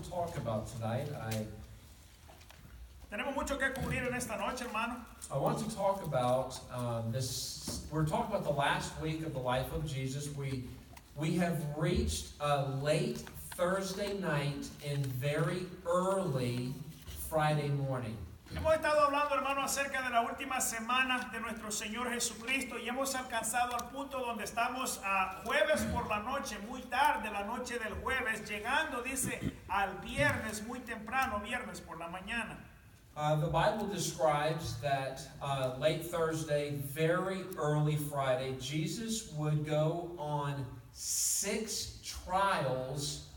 to talk about tonight. Tenemos mucho que cubrir en esta noche, hermano. I want to talk about this. We're talking about the last week of the life of Jesus. We have reached late Thursday night and very early Friday morning. Hemos estado hablando, hermano, acerca de la última semana de nuestro Señor Jesucristo y hemos alcanzado al punto donde estamos a jueves por la noche, muy tarde, la noche del jueves, llegando, dice, al viernes muy temprano, viernes por la mañana. The Bible describes that late Thursday, very early Friday, Jesus would go on 6 trials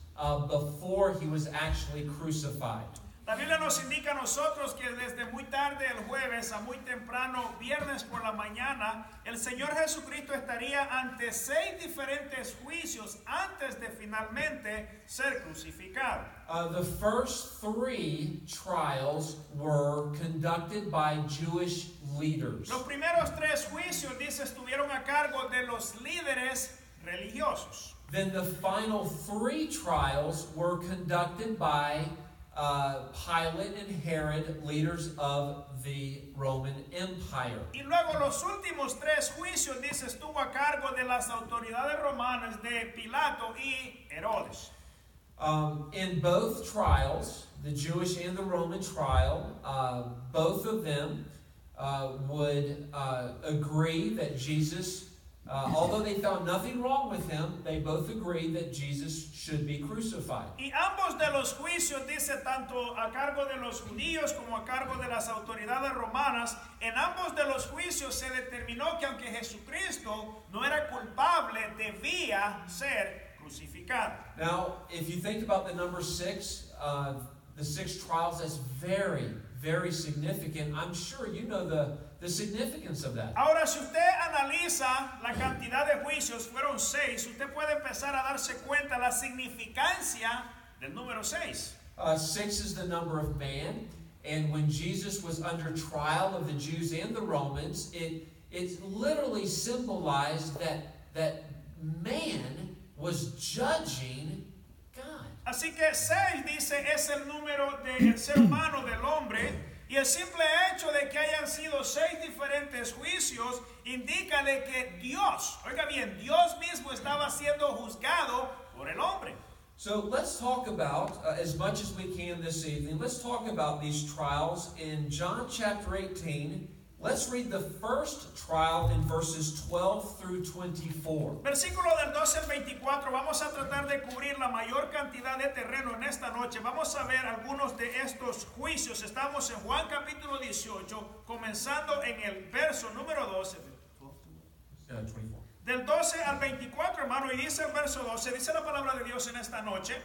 before he was actually crucified. La Biblia nos indica a nosotros que desde muy tarde el jueves a muy temprano viernes por la mañana, el Señor Jesucristo estaría ante 6 diferentes juicios antes de finalmente ser crucificado. The first 3 trials were conducted by Jewish leaders. Los primeros 3 juicios, dice, estuvieron a cargo de los líderes religiosos. Then the final 3 trials were conducted by Pilate and Herod, leaders of the Roman Empire. Y luego los últimos 3 juicios, dice, estuvo a cargo de las autoridades romanas de Pilato y Herodes. In both trials, the Jewish and the Roman trial, both of them would agree that Jesus, although they found nothing wrong with him, they both agreed that Jesus should be crucified. Y ambos de los juicios, dice, tanto a cargo de los judíos como a cargo de las autoridades romanas, en ambos de los juicios se determinó que aunque Jesucristo no era culpable, debía ser crucificado. Now, if you think about the number 6, the 6 trials, that's very, very significant. I'm sure you know the significance of that. Ahora, si usted analiza la cantidad de juicios, fueron 6, usted puede empezar a darse cuenta la significancia del número 6. 6 is the number of man, and when Jesus was under trial of the Jews and the Romans, it literally symbolized that man was judging God. Así que 6, dice, es el número del ser humano, del hombre. Y el simple hecho de que hayan sido 6 diferentes juicios indica de que Dios, oiga bien, Dios mismo estaba siendo juzgado por el hombre. So let's talk about, as much as we can this evening, let's talk about these trials in John chapter 18. Let's read the first trial in verses 12 through 24. Versículo del 12 al 24, vamos a tratar de cubrir la mayor cantidad de terreno en esta noche. Vamos a ver algunos de estos juicios. Estamos en Juan capítulo 18, comenzando en el verso número 12. 24. Del 12 al 24, hermano, y dice el verso 12, dice la palabra de Dios en esta noche.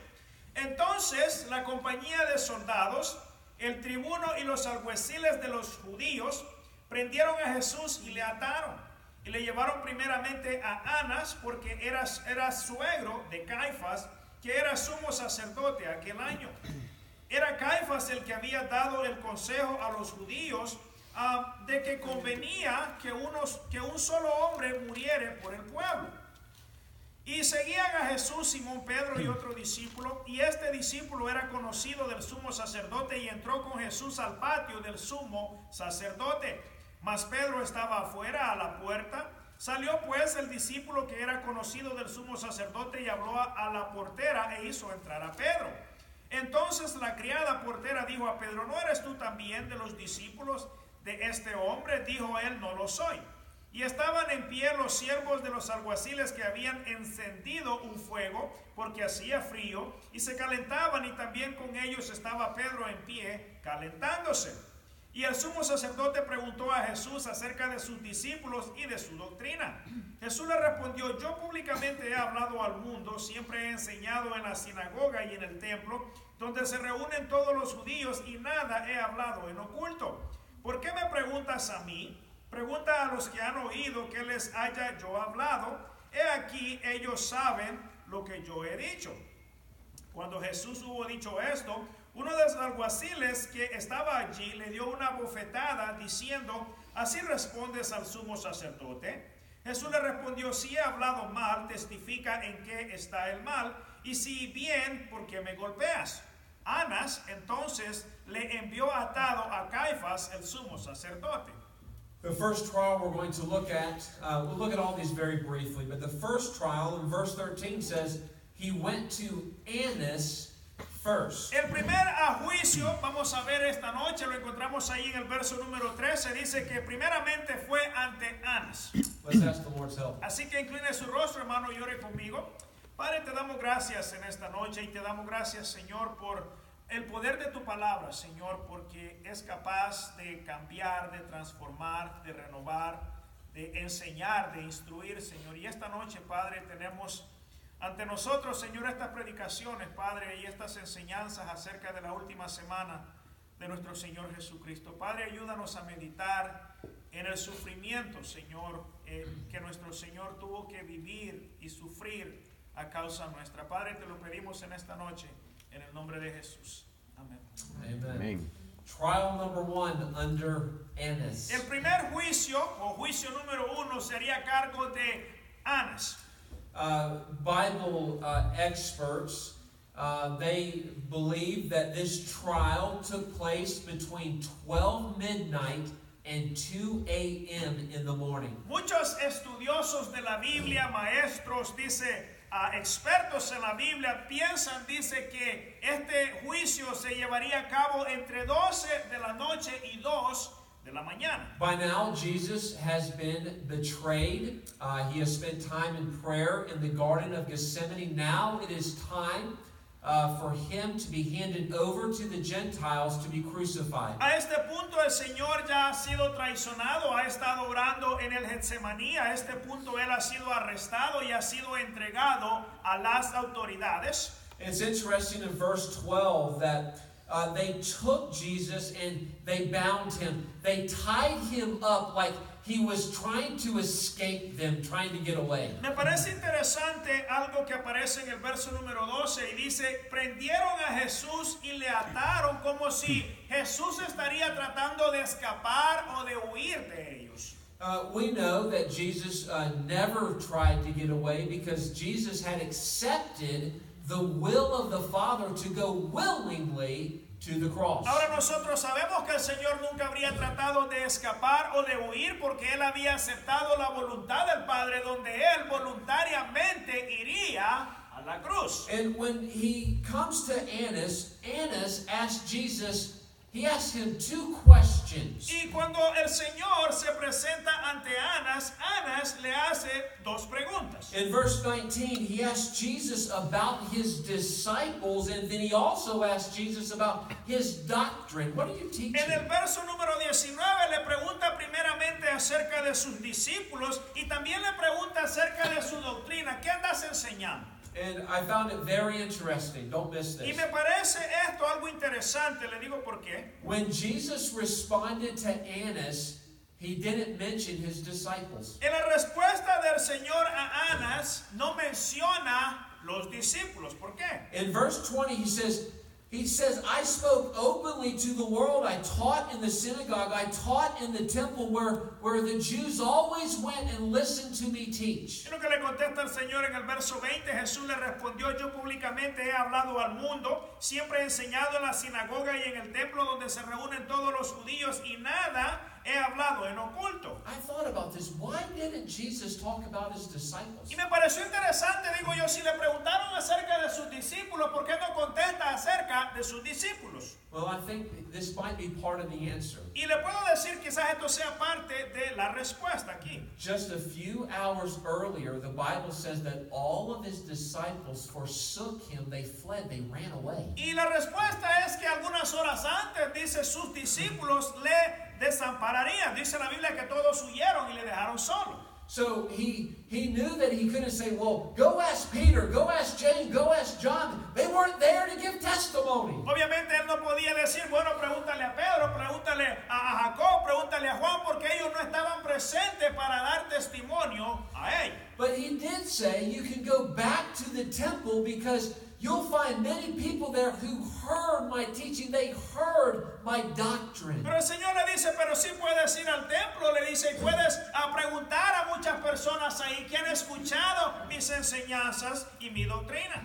Entonces la compañía de soldados, el tribuno y los alguaciles de los judíos prendieron a Jesús y le ataron. Y le llevaron primeramente a Anás, porque era suegro de Caifás, que era sumo sacerdote aquel año. Era Caifás el que había dado el consejo a los judíos de que convenía que un solo hombre muriere por el pueblo. Y seguían a Jesús Simón Pedro y otro discípulo, y este discípulo era conocido del sumo sacerdote y entró con Jesús al patio del sumo sacerdote. Mas Pedro estaba afuera a la puerta. Salió pues el discípulo que era conocido del sumo sacerdote y habló a la portera e hizo entrar a Pedro. Entonces la criada portera dijo a Pedro: ¿no eres tú también de los discípulos de este hombre? Dijo él: no lo soy. Y estaban en pie los siervos de los alguaciles que habían encendido un fuego porque hacía frío y se calentaban, y también con ellos estaba Pedro en pie calentándose. Y el sumo sacerdote preguntó a Jesús acerca de sus discípulos y de su doctrina. Jesús le respondió: yo públicamente he hablado al mundo, siempre he enseñado en la sinagoga y en el templo, donde se reúnen todos los judíos, y nada he hablado en oculto. ¿Por qué me preguntas a mí? Pregunta a los que han oído que les haya yo hablado. He aquí, ellos saben lo que yo he dicho. Cuando Jesús hubo dicho esto, uno de los alguaciles que estaba allí le dio una bofetada diciendo: ¿así respondes al sumo sacerdote? Jesús le respondió: si he hablado mal, testifica en qué está el mal, y si bien, ¿por qué me golpeas? Anás entonces le envió atado a Caifás, el sumo sacerdote. The first trial we're going to look at, we'll look at all these very briefly, but the first trial in verse 13 says, he went to Annas first. El primer juicio, vamos a ver esta noche, lo encontramos ahí en el verso número 13, dice que primeramente fue ante Anás. Let's ask the Lord's help. Así que incline su rostro, hermano, y ore conmigo. Padre, te damos gracias en esta noche y te damos gracias, Señor, por el poder de tu palabra, Señor, porque es capaz de cambiar, de transformar, de renovar, de enseñar, de instruir, Señor. Y esta noche, Padre, tenemos ante nosotros, Señor, estas predicaciones, Padre, y estas enseñanzas acerca de la última semana de nuestro Señor Jesucristo. Padre, ayúdanos a meditar en el sufrimiento, Señor, que nuestro Señor tuvo que vivir y sufrir a causa nuestra. Padre, te lo pedimos en esta noche, en el nombre de Jesús. Amén. Amen. Amen. Trial number 1 under Annas. El primer juicio, o juicio número 1, sería a cargo de Anás. Bible experts, they believe that this trial took place between 12 midnight and 2 a.m. in the morning. Muchos estudiosos de la Biblia, maestros, expertos en la Biblia, piensan, dice que este juicio se llevaría a cabo entre 12 de la noche y 2 de la mañana. By now, Jesus has been betrayed. He has spent time in prayer in the Garden of Gethsemane. Now it is time for him to be handed over to the Gentiles to be crucified. A este punto el Señor ya ha sido traicionado, ha estado orando en el Getsemaní. A este punto él ha sido arrestado y ha sido entregado a las autoridades. It's interesting in verse 12 that they took Jesus and they bound him. They tied him up like he was trying to escape them, trying to get away. Me parece interesante algo que aparece en el verso número 12 y dice, prendieron a Jesús y le ataron como si Jesús estaría tratando de escapar o de huir de ellos. We know that Jesus never tried to get away because Jesus had accepted the will of the Father to go willingly to the cross. Ahora nosotros sabemos que el Señor nunca habría tratado de escapar o de huir porque Él había aceptado la voluntad del Padre donde Él voluntariamente iría a la cruz. And when he comes to Annas, Annas asked Jesus, he asked him 2 questions. Y cuando el Señor se presenta ante Anás, Anás le hace 2 preguntas. In verse 19, he asked Jesus about his disciples, and then he also asked Jesus about his doctrine. What are you teaching? En el verso número 19 le pregunta primeramente acerca de sus discípulos y también le pregunta acerca de su doctrina. ¿Qué andas enseñando? And I found it very interesting. Don't miss Y this. me parece esto algo interesante, le digo por qué. When Jesus responded to Annas, he didn't mention his disciples. En la respuesta del Señor a Anás no menciona los discípulos. ¿Por qué? In verse 20, he says, I spoke openly to the world. I taught in the synagogue. I taught in the temple where the Jews always went and listened to me teach. Y lo que le contesta el Señor en el verso 20, Jesús le respondió, yo públicamente he hablado al mundo, siempre he enseñado en la sinagoga y en el templo donde se reúnen todos los judíos y nada he hablado en oculto. I thought about this. Why didn't Jesus talk about his disciples? Y me pareció interesante, digo yo, si le preguntaron acerca de sus discípulos, ¿por qué no contesta acerca de sus discípulos? Well, I think this might be part of the answer. Y le puedo decir, quizás esto sea parte de la respuesta aquí. Just a few hours earlier, the Bible says that all of his disciples forsook him. They fled. They ran away. Y la respuesta es que algunas horas antes, dice, sus discípulos le desampararían. Dice la Biblia que todos huyeron y le dejaron solo. So he knew that he couldn't say, well, go ask Peter, go ask James, go ask John. They weren't there to give testimony. Obviamente él no podía decir, bueno, pregúntale a Pedro, pregúntale a Jacob, pregúntale a Juan, porque ellos no estaban presentes para dar testimonio a él. But he did say, you can go back to the temple because you'll find many people there who heard my teaching. They heard my doctrine. Pero el Señor le dice, pero sí puedes ir al templo, le dice, y puedes preguntar a muchas personas ahí que han escuchado mis enseñanzas y mi doctrina.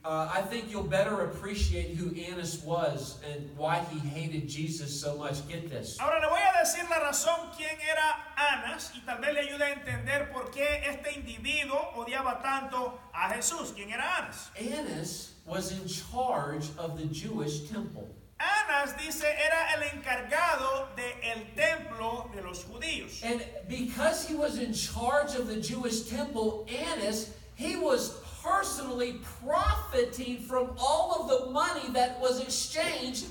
I think you'll better appreciate who Annas was and why he hated Jesus so much. Get this. Ahora le voy a decir la razón quién era Anás y tal vez le ayude a entender por qué este individuo odiaba tanto a Jesús. ¿Quién era Anás? Annas was in charge of the Jewish temple. Anás dice era el encargado del templo de los judíos. And because he was in charge of the Jewish temple, Annas, he was personally profiting from all of the money that was exchanged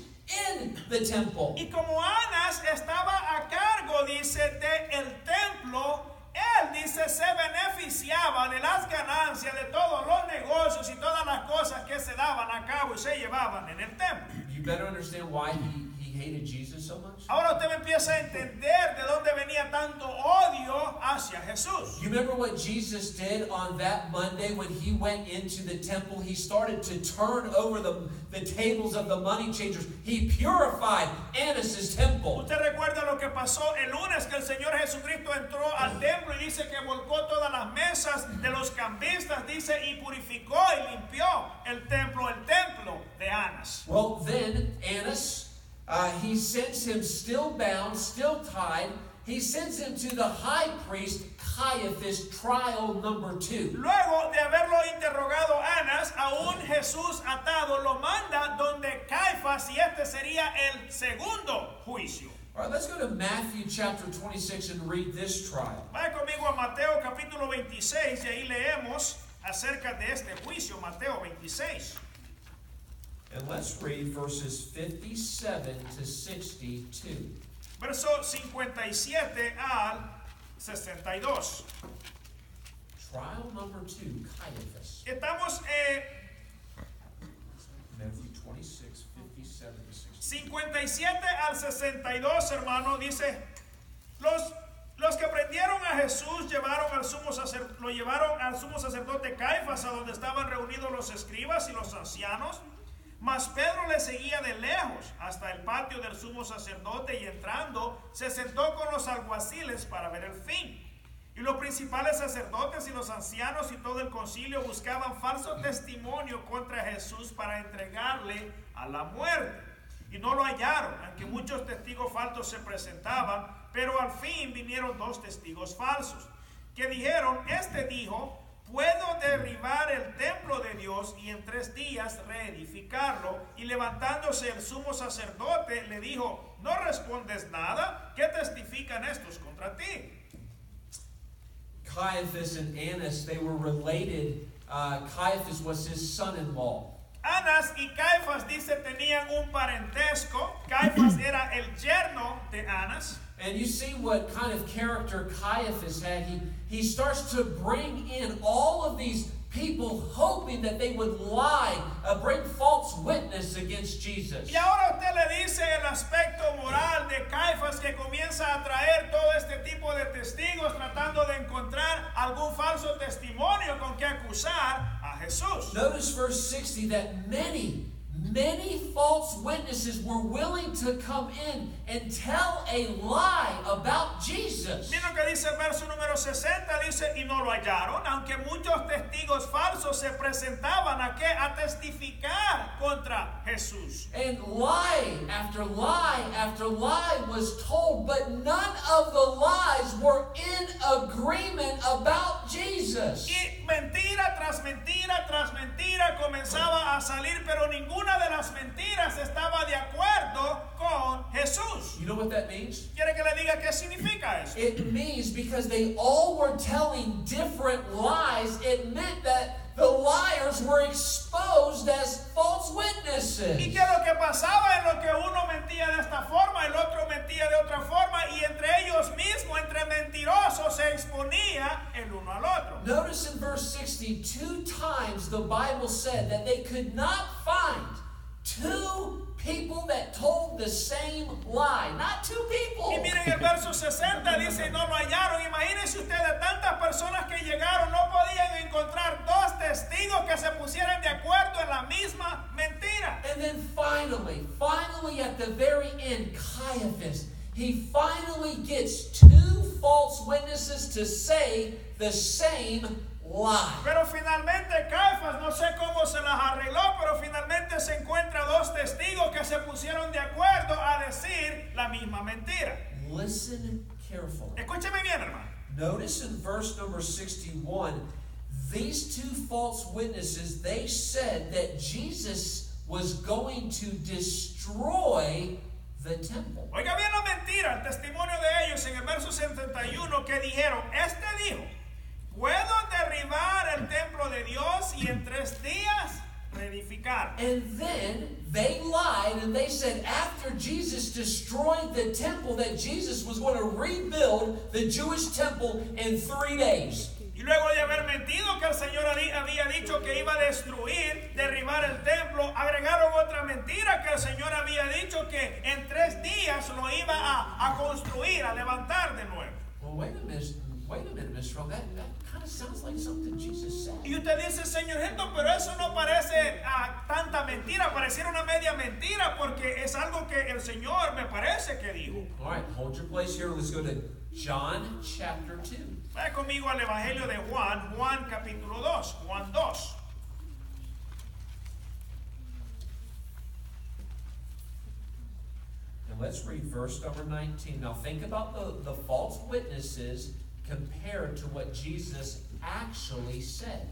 in the temple. Y como Anás estaba a cargo, dice, del templo, él, dice, se beneficiaba de las ganancias de todos los negocios y todas las cosas que se daban a cabo y se llevaban en el templo. You better understand why he hated Jesus so much. Ahora usted empieza a entender de dónde venía tanto odio hacia Jesús. You remember what Jesus did on that Monday when he went into the temple? He started to turn over the tables of the money changers. He purified Annas' temple. Usted recuerda lo que pasó el lunes, que el Señor Jesucristo entró al templo y dice que volcó todas las mesas de los cambistas, dice, y purificó y limpió el templo de Anás. Well, then Annas, he sends him still bound, still tied. He sends him to the high priest Caiaphas, trial number 2. Luego de haberlo interrogado Anás, aún Jesús atado lo manda donde Caifás, y este sería el segundo juicio. All right, let's go to Matthew chapter 26 and read this trial. Vaya conmigo a Mateo capítulo 26 y ahí leemos acerca de este juicio, Mateo 26. And let's read verses 57 to 62. Verso 57 al 62. Trial number 2, Caiaphas. Estamos Matthew 26, 57 to 62. 57 al 62, hermano, dice, los que prendieron a Jesús lo llevaron al sumo sacerdote Caifás, a donde estaban reunidos los escribas y los ancianos. Mas Pedro le seguía de lejos hasta el patio del sumo sacerdote y entrando se sentó con los alguaciles para ver el fin. Y los principales sacerdotes y los ancianos y todo el concilio buscaban falso testimonio contra Jesús para entregarle a la muerte. Y no lo hallaron, aunque muchos testigos falsos se presentaban, pero al fin vinieron 2 testigos falsos, que dijeron, este dijo, puedo derribar el templo de Dios y en 3 días reedificarlo. Y levantándose el sumo sacerdote le dijo, ¿no respondes nada? ¿Qué testifican estos contra ti? Caiaphas and Annas, they were related. Caiaphas was his son-in-law. Anás y Caifás, dice, tenían un parentesco. Caifás era el yerno de Anás. And you see what kind of character Caiaphas had. He starts to bring in all of these people hoping that they would lie, bring false witness against Jesus. Y ahora usted le dice el aspecto moral de Caifás, que comienza a traer todo este tipo de testigos tratando de encontrar algún falso testimonio con que acusar a Jesús. Notice verse 60 that many false witnesses were willing to come in and tell a lie about Jesus. Mira lo que dice el verso número 60, dice, y no lo hallaron, aunque muchos testigos falsos se presentaban a testificar contra Jesús. And lie after lie after lie was told, but none of the lies were in agreement about Jesus. Y mentira tras mentira tras mentira comenzaba a salir, pero ninguna de las mentiras estaba de acuerdo con Jesús. You know what that means? ¿Quiere que le diga qué significa eso? It means because they all were telling different lies, it meant that the liars were exposed as false witnesses. Y que lo que pasaba en lo que uno mentía de esta forma, el otro mentía de otra forma, y entre ellos mismos, entre mentirosos, se exponía el uno al otro. Notice in verse 60, 2 times the Bible said that they could not find 2 people that told the same lie. Not 2 people. Y miren el verso 60, dice, no lo hallaron. Imagínense ustedes, tantas personas que llegaron, no podían encontrar 2 testigos que se pusieran de acuerdo en la misma mentira. And then finally at the very end, Caiaphas, he finally gets 2 false witnesses to say the same lie. Pero finalmente Caifás, no sé cómo se las arregló, pero finalmente se encuentra dos testigos que se pusieron de acuerdo a decir la misma mentira. Listen carefully. Escúcheme bien, hermano. Notice in verse number 61, these two false witnesses, they said that Jesus was going to destroy the temple. Oiga bien la mentira, el testimonio de ellos en el verso 71 que dijeron, este dijo, puedo derribar el templo de Dios y en 3 días reedificar. And then they lied and they said after Jesus destroyed the temple that Jesus was going to rebuild the Jewish temple in 3 days. Y luego de haber mentido que el Señor había dicho que iba a destruir, derribar el templo, agregaron otra mentira que el Señor había dicho que en 3 días lo iba a construir, a levantar de nuevo. Well, wait a minute, Mr. Strong. That kind of sounds like something Jesus said. Y usted dice, Señor Hilton, pero eso no parece tanta mentira, pareciera una media mentira, porque es algo que el Señor me parece que dijo. All right, hold your place here. Let's go to John chapter 2. Vaya conmigo al Evangelio de Juan, Juan capítulo 2, Juan 2. And let's read verse number 19. Now think about the false witnesses compared to what Jesus actually said.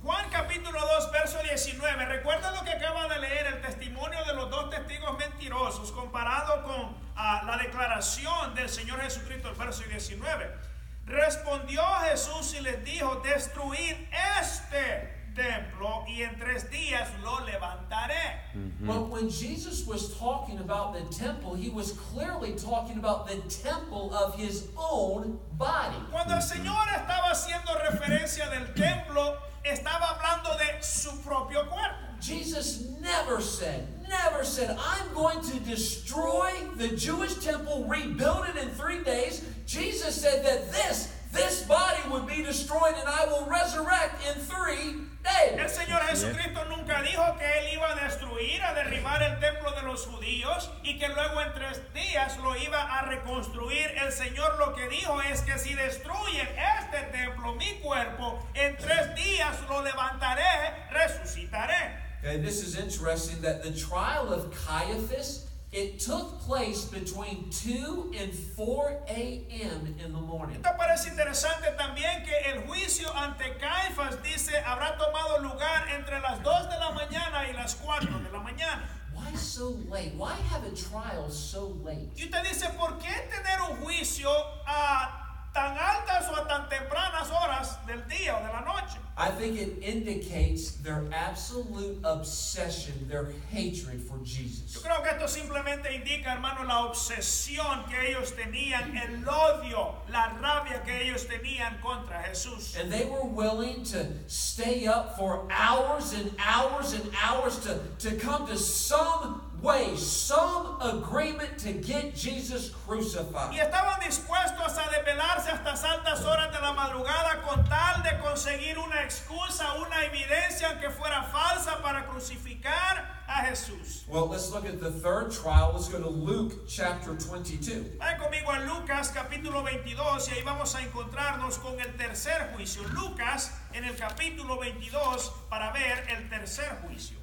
Juan capítulo 2, verso 19. Recuerda lo que acaba de leer, el testimonio de los dos testigos mentirosos, comparado con la declaración del Señor Jesucristo, el verso 19. Respondió Jesús y les dijo, destruid este templo y en 3 días lo levantaré. But when Jesus was talking about the temple, he was clearly talking about the temple of his own body. Cuando el Señor estaba haciendo referencia del templo, estaba hablando de su propio cuerpo. Jesus never said, I'm going to destroy the Jewish temple, rebuild it in 3 days. Jesus said that this body would be destroyed and I will resurrect in 3 days. El Señor Jesucristo nunca dijo que Él iba a destruir, a derribar el templo de los judíos y que luego en 3 días lo iba a reconstruir. El Señor lo que dijo es que si destruyen este templo, mi cuerpo, en 3 días lo levantaré, resucitaré. Okay, this is interesting that the trial of Caiaphas, it took place between 2 and 4 a.m. in the morning. Esto parece interesante también que el juicio ante Caifás dice habrá tomado lugar entre las 2 de la mañana y las 4 de la mañana. Why so late? Why have a trial so late? Y usted dice, ¿por qué tener un juicio a tan altas o a tan tempranas horas del día o de la noche? I think it indicates their absolute obsession, their hatred for Jesus. Yo creo que esto simplemente indica, hermano, la obsesión que ellos tenían, el odio, la rabia que ellos tenían contra Jesús. And they were willing to stay up for hours and hours and hours to come to some way, some agreement to get Jesus crucified. Y estaban dispuestos a desvelarse hasta altas horas de la madrugada con tal de conseguir una excusa, una evidencia aunque fuera falsa para crucificar a Jesús. Well, let's look at the third trial. Let's go to Luke chapter 22. Vayan conmigo a Lucas capítulo 22 y ahí vamos a encontrarnos con el tercer juicio. Lucas en el capítulo 22 para ver el tercer juicio.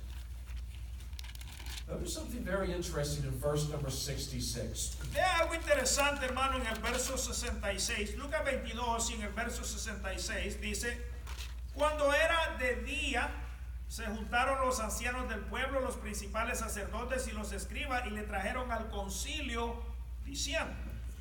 Notice something very interesting in verse number 66. Vea algo interesante, hermano, en el verso 66. Lucas 22 y en el verso 66 dice, cuando era de día, se juntaron los ancianos del pueblo, los principales sacerdotes y los escribas y le trajeron al concilio diciendo.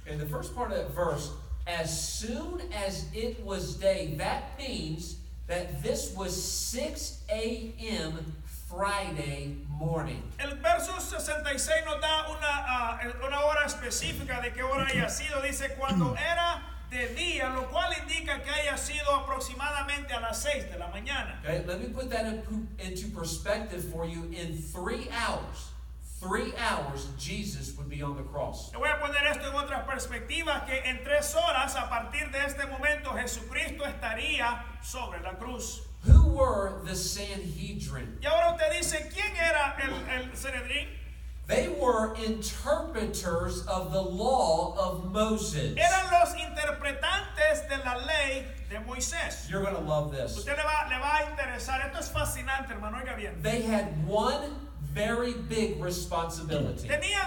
In the first part of that verse, as soon as it was day, that means that this was 6 a.m. Friday morning. El verso 66 nos da una hora específica de qué hora haya sido. Dice cuando era de día, lo cual indica que haya sido aproximadamente a las 6 de la mañana. Okay, let me put that into perspective for you. In 3 hours, Jesus would be on the cross. Le voy a poner esto en otras perspectivas, que en 3 horas, a partir de este momento, Jesucristo estaría sobre la cruz. Who were the Sanhedrin? Y ahora usted dice, ¿quién era el Sanedrín? They were interpreters of the law of Moses. Eran los interpretantes de la ley de Moisés. You're going to love this. Usted le va a interesar. Esto es fascinante, hermano. Oiga bien. They had one very big responsibility. Tenían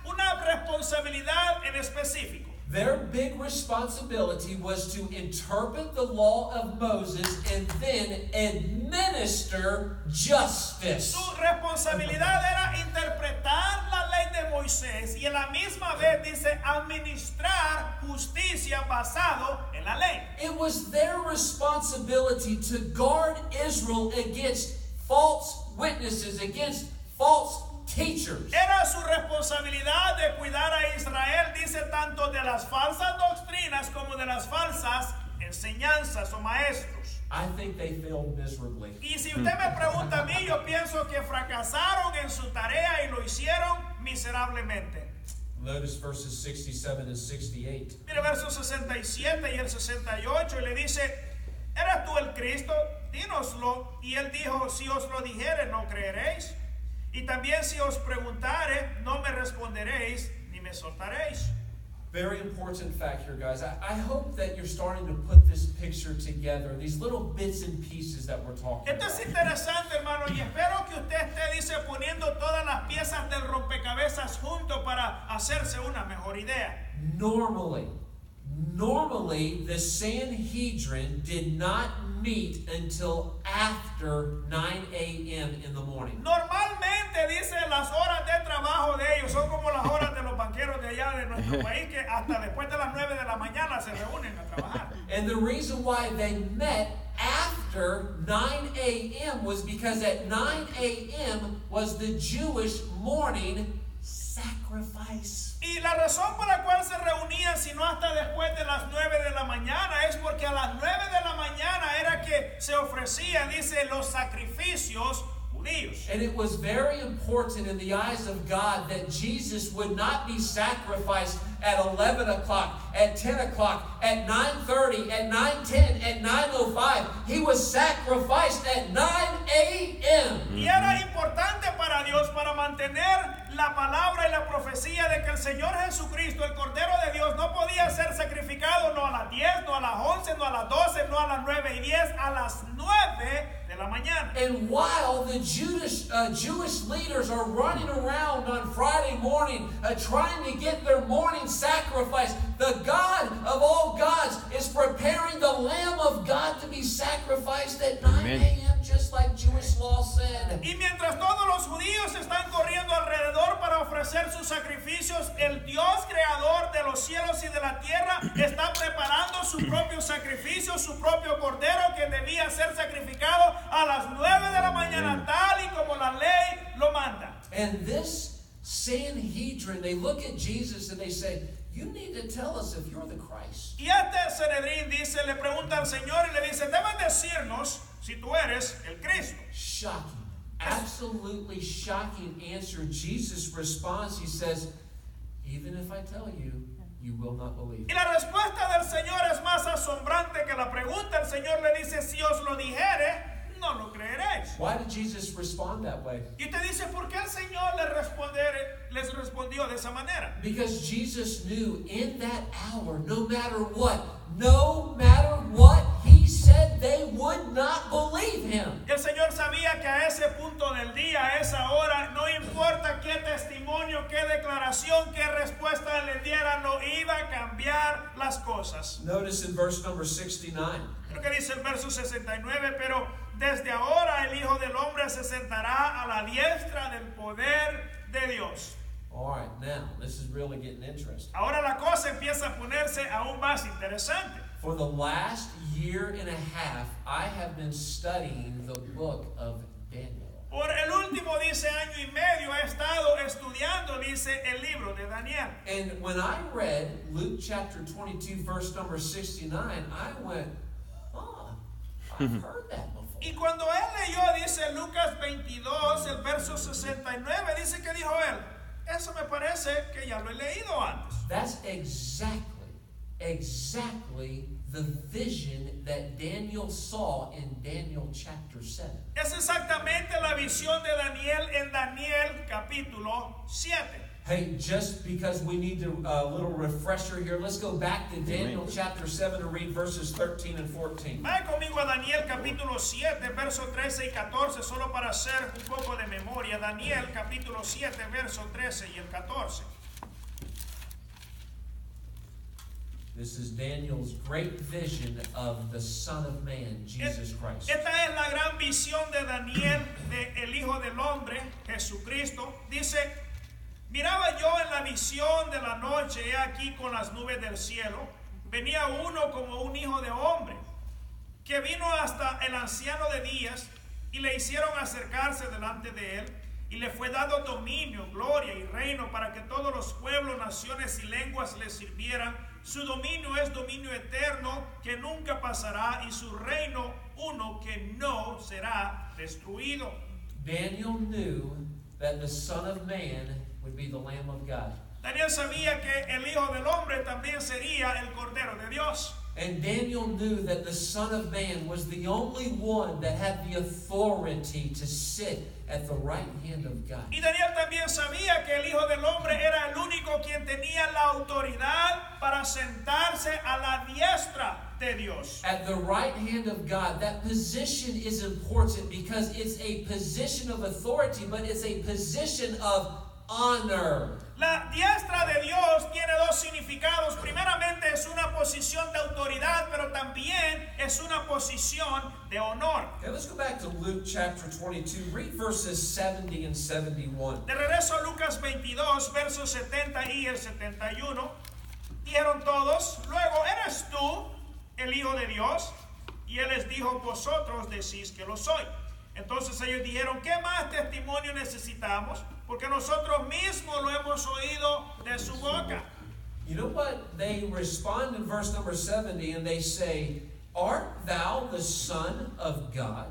una responsabilidad en específico. Their big responsibility was to interpret the law of Moses and then administer justice. Su responsabilidad era interpretar la ley de Moisés y a la misma vez dice administrar justicia basado en la ley. It was their responsibility to guard Israel against false witnesses, against false teachers. Era su responsabilidad de cuidar a Israel, dice, tanto de las falsas doctrinas como de las falsas enseñanzas o maestros. I think they failed miserably. Y si usted me pregunta a mí, yo pienso que fracasaron en su tarea y lo hicieron miserablemente. Notice verses 67 and 68. Mire versos 67 y el 68 y le dice, ¿eres tú el Cristo? Dínoslo. Y él dijo, si os lo dijere, no creeréis. Y también si os preguntare, no me responderéis, ni me soltaréis. Very important fact here, guys. I hope that you're starting to put this picture together, these little bits and pieces that we're talking Esto es about. interesante, hermano, y espero que usted esté, dice, poniendo todas las piezas del rompecabezas juntos para hacerse una mejor idea. Normally, the Sanhedrin did not meet until after 9 a.m. in the morning. Normalmente, dice, las horas de trabajo de ellos son como las horas de los banqueros de allá de nuestro país, que hasta después de las 9 de la mañana se reúnen a trabajar. And the reason why they met after 9 a.m. was because at 9 a.m. was the Jewish morning sacrifice. Y la razón por la cual se reunían, si no hasta después de las 9 de la mañana, es porque a las 9 de la mañana era que se ofrecían, dice, los sacrificios judíos. And it was very important in the eyes of God that Jesus would not be sacrificed at 11 o'clock, at 10 o'clock, at 9:30, at 9:10, at 9:05. He was sacrificed at 9 a.m. Y era importante para Dios, para mantener la palabra y la profecía de que el Señor Jesucristo, el Cordero de Dios, no podía ser sacrificado no a las 10, no a las 11, no a las 12, no a las 9 y 10, a las 9 de la mañana. And while the Jewish leaders are running around on Friday morning trying to get their morning sacrifice, the God of all gods is preparing the Lamb of God to be sacrificed at 9 a.m. just like Jewish law said. Y mientras todos los judíos están corriendo alrededor para ofrecer sus sacrificios, el Dios creador de los cielos y de la tierra está preparando su propio sacrificio, su propio cordero que debía ser sacrificado a las 9 de la mañana, tal y como la ley lo manda. And this Sanhedrin, they look at Jesus and they say, you need to tell us if you're the Christ. Y este Sanedrín dice, le pregunta al Señor y le dice, debes decirnos si tú eres el Cristo. Shocking, absolutely shocking answer. Jesus responds, he says, even if I tell you, you will not believe. Y la respuesta del Señor es más asombrante que la pregunta. El Señor le dice, si os lo dijere, no lo creeréis. Why did Jesus respond that way? Y usted dice, ¿por qué el Señor les respondió de esa manera? Because Jesus knew in that hour, no matter what he said, they would not believe him. El Señor sabía que a ese punto del día, a esa hora, no importa qué testimonio, qué declaración, qué respuesta le diera, no iba a cambiar las cosas. Notice in verse number 69. Lo que dice el verso 69, pero desde ahora el Hijo del Hombre se sentará a la diestra del poder de Dios. All right, now, this is really getting interesting. Ahora la cosa empieza a ponerse aún más interesante. For the last year and a half, I have been studying the book of Daniel. Por el último, dice, año y medio he estado estudiando, dice, el libro de Daniel. And when I read Luke chapter 22, verse number 69, I went, I've heard that before. Y cuando él leyó, dice Lucas 22, el verso 69, dice que dijo él, eso me parece que ya lo he leído antes. That's exactly the vision that Daniel saw in Daniel chapter 7. Es exactamente la visión de Daniel en Daniel capítulo 7. Hey, just because we need a little refresher here, let's go back to Daniel chapter 7 and read verses 13 and 14. Vaya conmigo a Daniel capítulo 7, versos 13 y 14, solo para hacer un poco de memoria. Daniel capítulo 7, verso 13 y el 14. This is Daniel's great vision of the Son of Man, Jesus Christ. Esta es la gran visión de Daniel, de el Hijo del Hombre, Jesucristo. Dice, miraba yo en la visión de la noche, he aquí con las nubes del cielo, venía uno como un hijo de hombre, que vino hasta el anciano de días, y le hicieron acercarse delante de él, y le fue dado dominio, gloria y reino, para que todos los pueblos, naciones y lenguas le sirvieran. Su dominio es dominio eterno, que nunca pasará, y su reino uno que no será destruido. Daniel knew that the Son of Man would be the Lamb of God. Daniel sabía que el Hijo del Hombre también sería el Cordero de Dios. And Daniel knew that the Son of Man was the only one that had the authority to sit at the right hand of God. Y Daniel también sabía que el Hijo del Hombre era el único quien tenía la autoridad para sentarse a la diestra de Dios. At the right hand of God, that position is important because it's a position of authority, but it's a position of honor. La diestra de Dios tiene dos significados. Primeramente es una posición de autoridad, pero también es una posición de honor. Okay, let's go back to Luke chapter 22. Read verses 70 and 71. De regreso a Lucas 22, versos 70 y el 71. Dijeron todos, luego, ¿eres tú el Hijo de Dios? Y él les dijo, vosotros decís que lo soy. Entonces ellos dijeron, ¿qué más testimonio necesitamos? Porque nosotros mismos lo hemos oído de su boca. You know what? They respond in verse number 70 and they say, art thou the Son of God?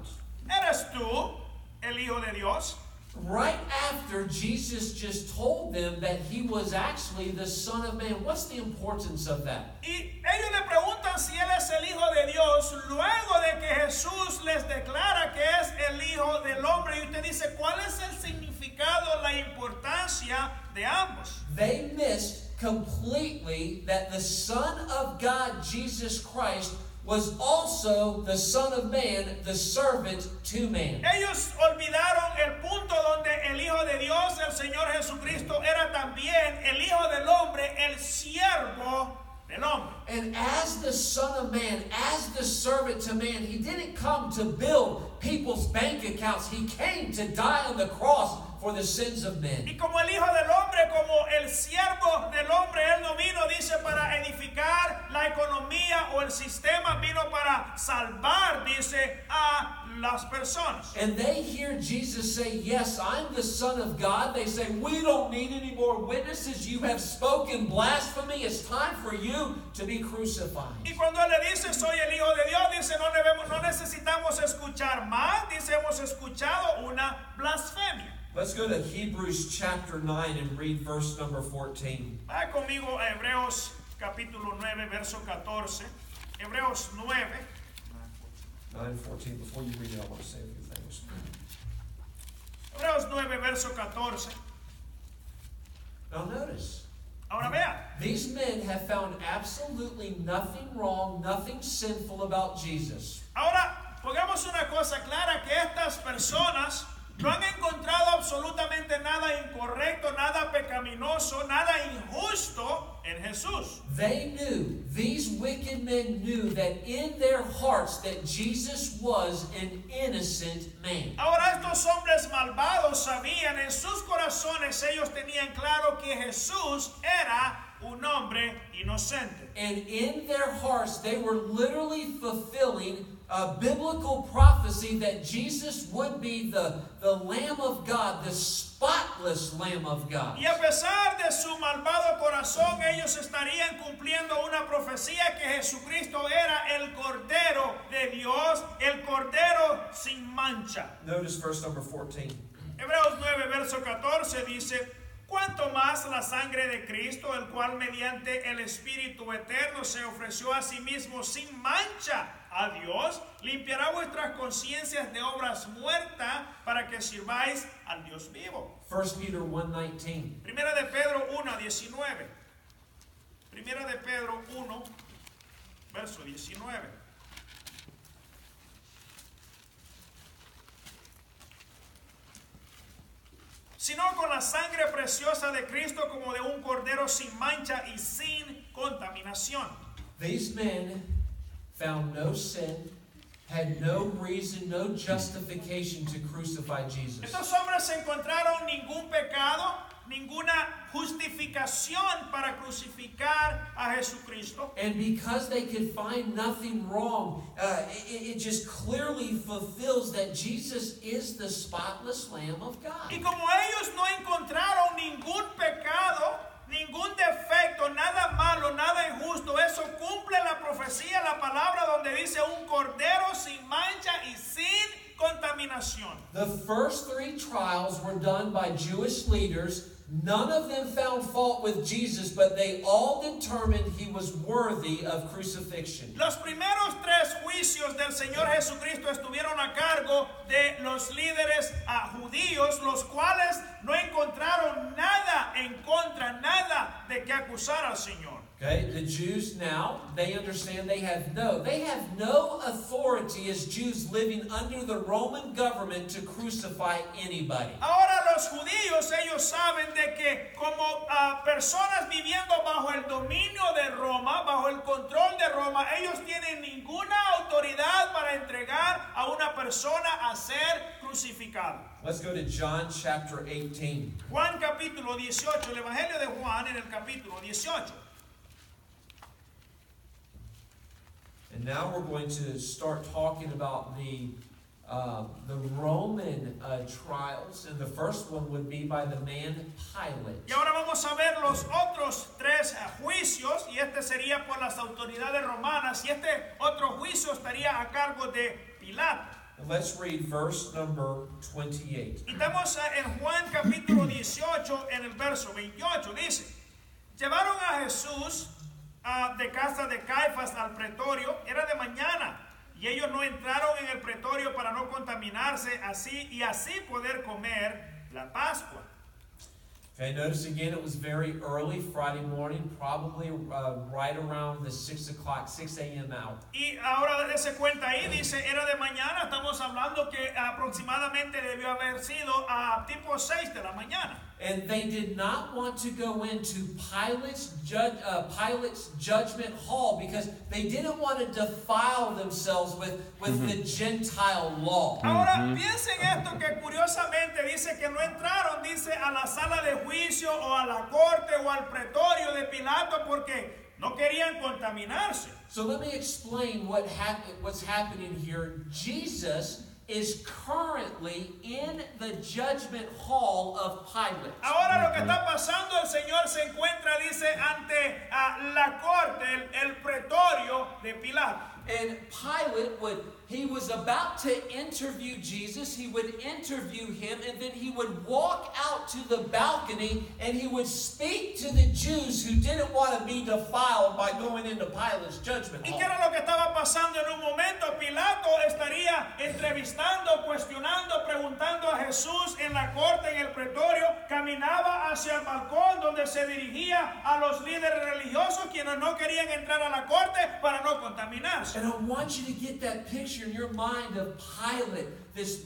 ¿Eres tú el Hijo de Dios? Right after Jesus just told them that he was actually the Son of Man. What's the importance of that? Y ellos le preguntan si él es el Hijo de Dios luego de que Jesús les declara que es el Hijo del Hombre. Y usted dice, ¿cuál es el significado, la importancia de ambos? They missed completely that the Son of God, Jesus Christ, was also the Son of Man, the servant to man. Ellos olvidaron el punto donde el Hijo de Dios, el Señor Jesucristo, era también el Hijo del Hombre, el siervo del hombre. And as the Son of Man, as the servant to man, he didn't come to build people's bank accounts. He came to die on the cross for the sins of men. Y como el Hijo del Hombre, como el siervo del hombre, él no vino, dice, para edificar la economía o el sistema, vino para salvar, dice, a las personas. And they hear Jesus say, yes, I'm the Son of God. They say, we don't need any more witnesses. You have spoken blasphemy. It's time for you to be crucified. Y cuando él le dice, soy el Hijo de Dios, dice, no necesitamos escuchar más, dice, hemos escuchado una blasfemia. Let's go to Hebrews chapter 9 and read verse number 14. Va conmigo a Hebreos capítulo 9, verso 14. Hebreos 9. 9:14. Before you read it, I want to say a few things. Hebreos 9, verso 14. Now notice, Ahora vea, these men have found absolutely nothing wrong, nothing sinful about Jesus. ahora pongamos una cosa clara, que estas personas no han encontrado absolutamente nada incorrecto, nada pecaminoso, nada injusto en Jesús. They knew, these wicked men knew that in their hearts that Jesus was an innocent man. Ahora estos hombres malvados sabían, en sus corazones ellos tenían claro que Jesús era un hombre inocente. And in their hearts they were literally fulfilling a biblical prophecy that Jesus would be the Lamb of God, the spotless Lamb of God. Y a pesar de su malvado corazón, ellos estarían cumpliendo una profecía que Jesucristo era el Cordero de Dios, el Cordero sin mancha. Notice verse number 14. Hebreos 9, verso 14 dice, cuanto más la sangre de Cristo, el cual mediante el Espíritu eterno se ofreció a sí mismo sin mancha a Dios, limpiará vuestras conciencias de obras muertas para que sirváis al Dios vivo. 1 Peter 1:19. Primera de Pedro 1:19. Primera de Pedro 1, verso 19. Sino con la sangre preciosa de Cristo como de un cordero sin mancha y sin contaminación. These men found no sin, had no reason, no justification to crucify Jesus. Estos hombres encontraron ningún pecado, ninguna justificación para crucificar a Jesucristo. And because they could find nothing wrong, it just clearly fulfills that Jesus is the spotless Lamb of God. Y como ellos no encontraron ningún pecado, ningún defecto, nada malo, nada injusto, eso cumple la profecía, la palabra donde dice un cordero sin mancha y sin contaminación. The first 3 trials were done by Jewish leaders. None of them found fault with Jesus, but they all determined he was worthy of crucifixion. Los primeros 3 juicios del Señor Jesucristo estuvieron a cargo de los líderes judíos, los cuales no encontraron nada en contra, nada de que acusar al Señor. Okay, the Jews now, they understand they have no authority as Jews living under the Roman government to crucify anybody. Ahora los judíos, ellos saben de que como personas viviendo bajo el dominio de Roma, bajo el control de Roma, ellos tienen ninguna autoridad para entregar a una persona a ser crucificado. Let's go to John chapter 18. Juan capítulo 18, el Evangelio de Juan en el capítulo 18. And now we're going to start talking about the Roman trials, and the first one would be by the man Pilate. Y ahora vamos a ver los otros 3 juicios, y este sería por las autoridades romanas, y este otro juicio estaría a cargo de Pilato. And let's read verse number 28. Y estamos en Juan capítulo 18, en el verso 28, dice: llevaron a Jesús de casa de Caifás al pretorio, era de mañana, y ellos no entraron en el pretorio para no contaminarse así poder comer la Pascua. Okay, notice again it was very early Friday morning, probably right around the 6 a.m. hour. Y ahora dése cuenta ahí, dice era de mañana, estamos hablando que aproximadamente debió haber sido a tipo 6 de la mañana. And they did not want to go into Pilate's judgment hall because they didn't want to defile themselves with the Gentile law. Ahora piensen esto que curiosamente dice que no entraron, dice, a la sala de juicio o a la corte o al pretorio de Pilato porque no querían contaminarse. So let me explain what's happening here. Jesus is currently in the judgment hall of Pilate. Ahora lo que está pasando, el Señor se encuentra, dice, ante la corte, el pretorio de Pilato. And Pilate he was about to interview Jesus. He would interview him, and then he would walk out to the balcony and he would speak to the Jews who didn't want to be defiled by going into Pilate's judgment ¿Y hall. qué era lo que estaba pasando en un momento? Pilato estaría entrevistando, cuestionando, preguntando a Jesús en la corte, en el pretorio. Caminaba hacia el balcón donde se dirigía a los líderes religiosos quienes no querían entrar a la corte para no contaminarse. And I want you to get that picture in your mind of Pilate, this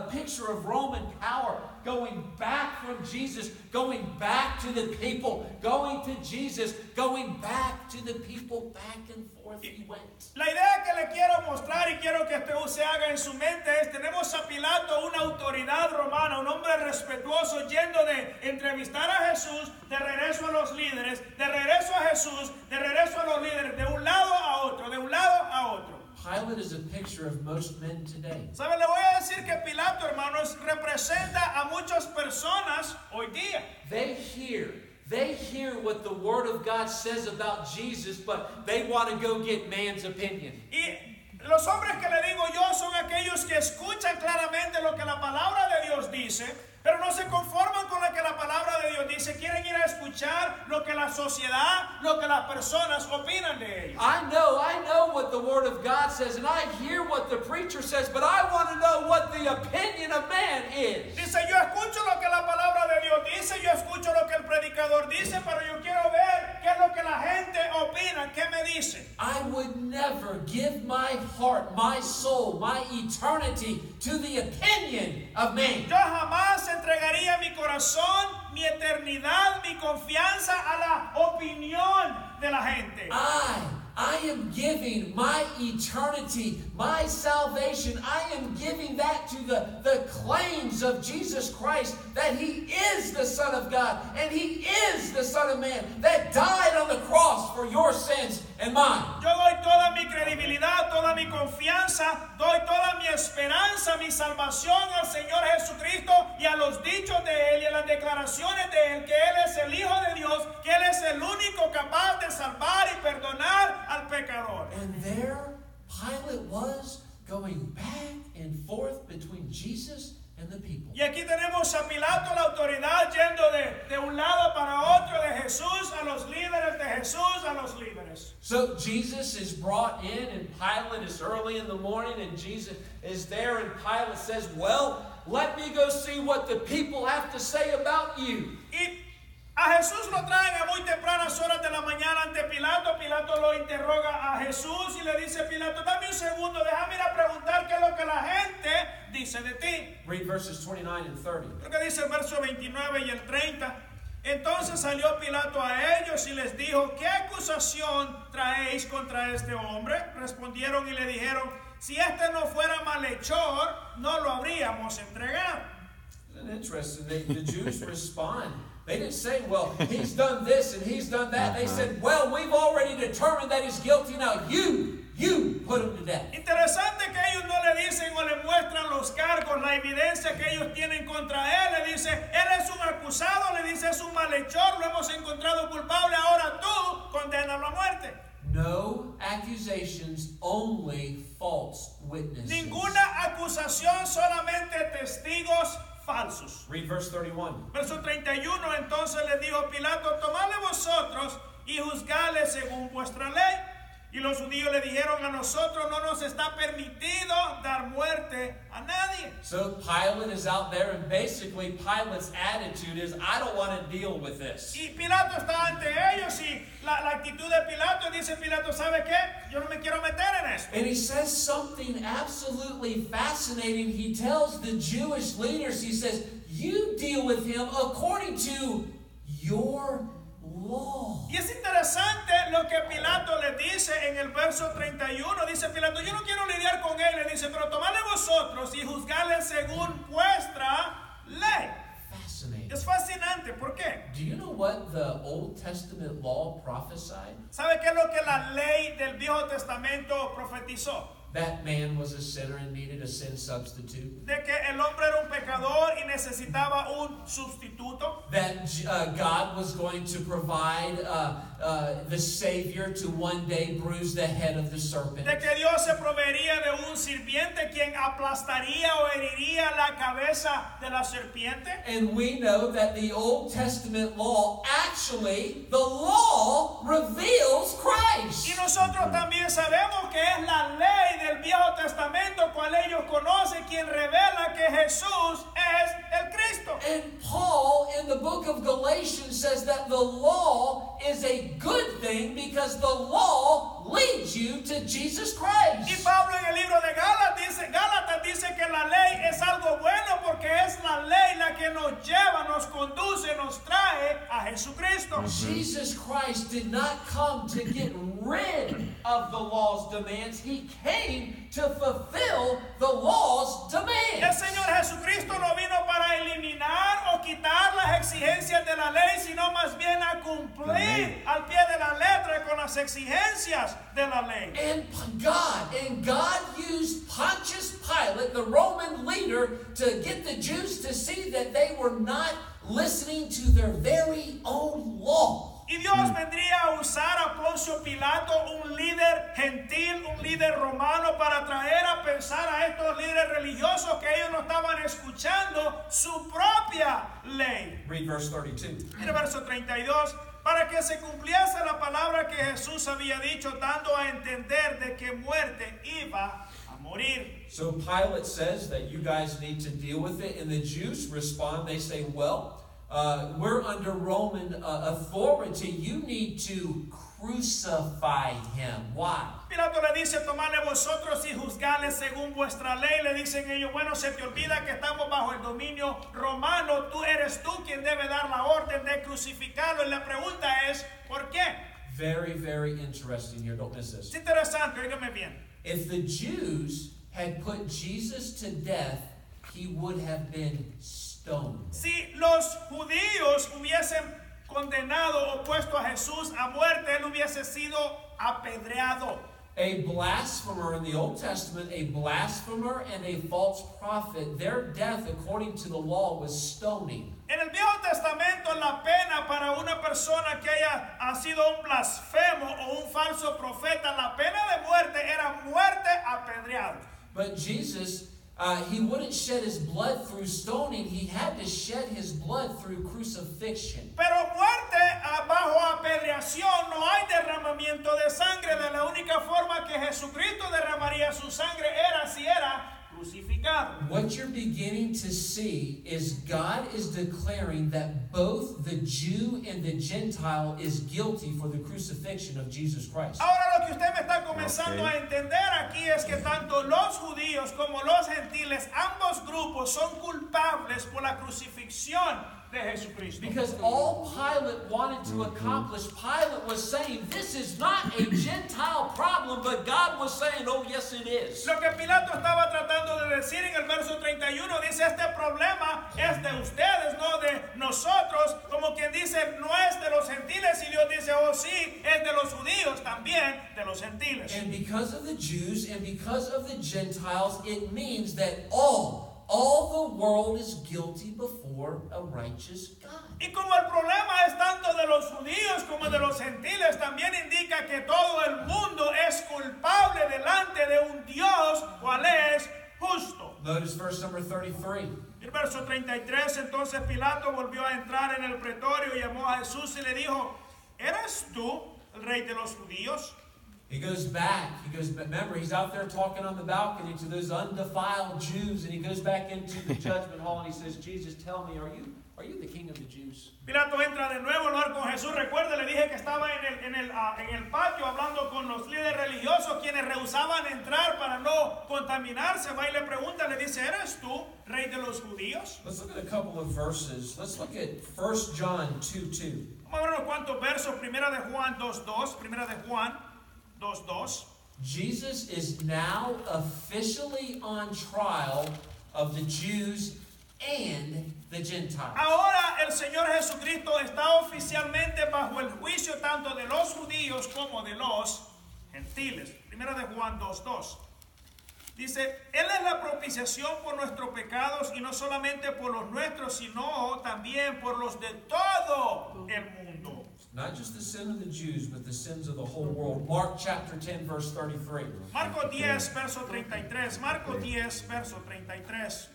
picture of Roman power going back from Jesus, going back to the people, going to Jesus, going back to the people, back and forth he went. La idea que le quiero mostrar y quiero que se haga en su mente es, tenemos a Pilato, una autoridad romana, un hombre respetuoso, yendo de entrevistar a Jesús, de regreso a los líderes, de regreso a Jesús, de regreso a los líderes, de un lado a otro, de un lado a otro. Pilate is a picture of most men today. ¿Sabe? Le voy a decir que Pilato, hermanos, representa a muchas personas hoy día. They hear what the Word of God says about Jesus, but they want to go get man's opinion. Y los hombres que le digo yo son aquellos que escuchan claramente lo que la palabra de Dios dice, pero no se conforman con lo que la palabra de Dios escuchar lo que la sociedad, lo que las personas opinan de ellos. I know what the Word of God says, and I hear what the preacher says, but I want to know what the opinion of man is. Dice, yo escucho lo que la palabra de Dios dice, yo escucho lo que el predicador dice, pero yo quiero ver qué es lo que la gente opina, qué me dice. I would never give my heart, my soul, my eternity to the opinion of man. Yo jamás entregaría mi corazón, mi eternidad, mi confianza a la opinión de la gente. I am giving my eternity, my salvation, I am giving that to the claims of Jesus Christ, that He is the Son of God, and He is the Son of Man, that died on the cross for your sins and mine. Yo doy toda mi credibilidad, toda mi confianza, doy toda mi esperanza, mi salvación al Señor Jesucristo y a los dichos de Él y a las declaraciones de Él, que Él es el Hijo de Dios, que Él es el único capaz de salvar y perdonar al pecador. And there Pilate was going back and forth between Jesus and the people. Y aquí tenemos a Pilato, la autoridad, yendo de un lado para otro, de Jesús a los líderes, de Jesús a los líderes. So Jesus is brought in, and Pilate is early in the morning, and Jesus is there, and Pilate says, well, let me go see what the people have to say about you. Y a Jesús lo traen a muy tempranas horas de la mañana ante Pilato. Pilato lo interroga a Jesús y le dice, Pilato, dame un segundo, déjame ir a preguntar qué es lo que la gente dice de ti. Read verses 29 and 30. Lo que dice el verso 29 y el 30. Entonces salió Pilato a ellos y les dijo, ¿qué acusación traéis contra este hombre? Respondieron y le dijeron, si este no fuera malhechor, no lo habríamos entregado. Isn't it interesting? The Jews respond. They didn't say, well, he's done this and he's done that. They said, well, we've already determined that he's guilty. Now you put him to death. Interesante que ellos no le dicen o le muestran los cargos, la evidencia que ellos tienen contra él. Le dice, él es un acusado, le dice, es un malhechor, lo hemos encontrado culpable, ahora tú condénalo a muerte. No accusations, only false witnesses. Ninguna acusación, solamente testigos falsos. Read verse 31. Verso 31, entonces le dijo Pilato, tomadle vosotros y juzgadle según vuestra ley. Y los judíos le dijeron, a nosotros no nos está permitido dar muerte a nadie. So Pilate is out there, and basically Pilate's attitude is, I don't want to deal with this. Y Pilato está ante ellos y la actitud de Pilato, dice Pilato, ¿sabe qué? Yo no me quiero meter en esto. And he says something absolutely fascinating. He tells the Jewish leaders, he says, you deal with him according to your law. Y es interesante lo que Pilato le dice en el verso 31. Dice Pilato, yo no quiero lidiar con él. Le dice, pero tomadle vosotros y juzgadle según vuestra ley. Fascinating. Es fascinante. ¿Por qué? Do you know what the Old Testament law prophesied? ¿Sabe qué es lo que la ley del Viejo Testamento profetizó? That man was a sinner and needed a sin substitute. De que el hombre era un pecador y necesitaba un sustituto. That God was going to provide the Savior to one day bruise the head of the serpent. De que Dios se proveería de un sirviente quien aplastaría o heriría la cabeza de la serpiente. And we know that the Old Testament law, actually, the law reveals Christ. Y nosotros también sabemos que es la ley del Viejo Testamento, cual ellos conocen, quien revela que Jesús es el Cristo. And Paul in the book of Galatians says that the law is a good thing because the law leads you to Jesus Christ. Y Pablo en el libro de Gálatas dice que la ley es algo bueno porque es la ley la que nos lleva, nos conduce, nos trae a Jesucristo. Jesus Christ did not come to get rid of the law's demands. He came to fulfill the law's El demands. Señor Jesucristo no vino para eliminar o quitar las exigencias de la ley, sino más bien a cumplir al pie de la letra con las exigencias de la ley. And God used Pontius Pilate, the Roman leader, to get the Jews to see that they were not listening to their very own law. Y Dios vendría a usar a Poncio Pilato, un líder gentil, un líder romano, para traer a pensar a estos líderes religiosos que ellos no estaban escuchando su propia ley. Read verse 32. En el verso 32, para que se cumpliese la palabra que Jesús había dicho, dando a entender de qué muerte iba a morir. So Pilate says that you guys need to deal with it, and the Jews respond. They say, well, we're under Roman authority. You need to crucify him. Why? Pilato le dice, tomadle vosotros y juzgadle según vuestra ley. Le dicen ellos, bueno, se te olvida que estamos bajo el dominio romano. Eres tú quien debe dar la orden de crucificarlo. Y la pregunta es, ¿por qué? Very, very interesting here. Don't miss this. Es interesante, óigame bien. If the Jews had put Jesus to death, he would have been stoned. Si los judíos hubiesen condenado o puesto a Jesús a muerte, él hubiese sido apedreado. A blasphemer in the Old Testament, a blasphemer and a false prophet, their death according to the law was stoning. En el Viejo Testamento la pena para una persona que haya sido un blasfemo o un falso profeta, la pena de muerte era muerte apedreado. But Jesus, he wouldn't shed his blood through stoning. He had to shed his blood through crucifixion. Pero muerte bajo apedreación, no hay derramamiento de sangre. De la única forma que Jesucristo derramaría su sangre era si era crucificado. What you're beginning to see is God is declaring that both the Jew and the Gentile is guilty for the crucifixion of Jesus Christ. Ahora lo que usted me está comenzando a entender aquí es que tanto los judíos como los gentiles, ambos grupos son culpables por la crucifixión de Jesucristo. Because all Pilate wanted to accomplish, Pilate was saying, this is not a Gentile problem, but God was saying, oh yes it is. Lo que Pilato estaba tratando de decir en el verso 31 dice, este problema es de ustedes, no de nosotros. Como quien dice, no es de los gentiles, y Dios dice, oh sí, es de los judíos, también de los gentiles. And because of the Jews and because of the Gentiles, it means that all the world is guilty before a righteous God. Y como el problema es tanto de los judíos como de los gentiles, también indica que todo el mundo es culpable delante de un Dios cual es justo. Notice verse number 33. El verso 33, entonces Pilato volvió a entrar en el pretorio y llamó a Jesús y le dijo, ¿eres tú el rey de los judíos? He goes back. Remember, he's out there talking on the balcony to those undefiled Jews, and he goes back into the judgment hall and he says, Jesus, tell me, are you the king of the Jews? Pilato entra de nuevo a hablar con Jesús. Recuerde, le dije que estaba en el patio hablando con los líderes religiosos, quienes rehusaban entrar para no contaminarse. Va y le pregunta, le dice, ¿eres tú rey de los judíos? Let's look at a couple of verses. Let's look at 1 John 2:2. Vamos a ver unos cuantos versos. Primera de Juan 2:2. Primera de Juan 2:2. Jesus is now officially on trial of the Jews and the Gentiles. Ahora el Señor Jesucristo está oficialmente bajo el juicio tanto de los judíos como de los gentiles. Primera de Juan 2:2. Dice, Él es la propiciación por nuestros pecados y no solamente por los nuestros, sino también por los de todo el mundo. Not just the sin of the Jews, but the sins of the whole world. Mark chapter 10, verse 33. Marco 10, verso 33. Marco 10, verso 33.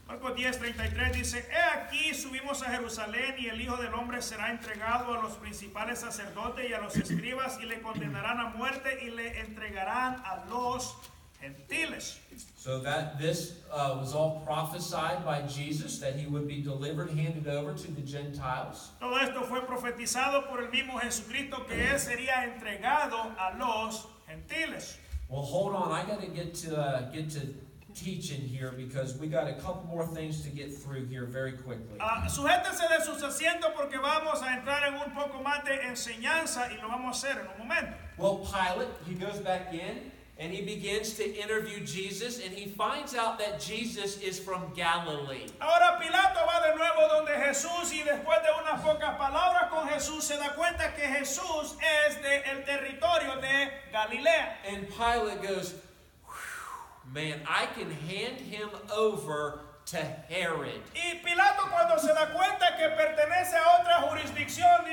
Marcos 10:33 dice, he aquí subimos a Jerusalén y el Hijo del Hombre será entregado a los principales sacerdotes y a los escribas y le condenarán a muerte y le entregarán a los gentiles. So that this was all prophesied by Jesus, that he would be delivered, handed over to the Gentiles. Todo esto fue profetizado por el mismo Jesucristo que él sería entregado a los gentiles. Well, hold on. I got to get to teaching here because we got a couple more things to get through here very quickly. Sujétese de sus asientos porque vamos a entrar en un poco más de enseñanza y lo vamos a hacer en un momento. Well, Pilate, he goes back in and he begins to interview Jesus, and he finds out that Jesus is from Galilee. Ahora Pilato va de nuevo donde Jesús y después de unas pocas palabras con Jesús se da cuenta que Jesús es del territorio de Galilea. And Pilate goes, man, I can hand him over to Herod. Y Pilato cuando se da cuenta que pertenece a otra jurisdicción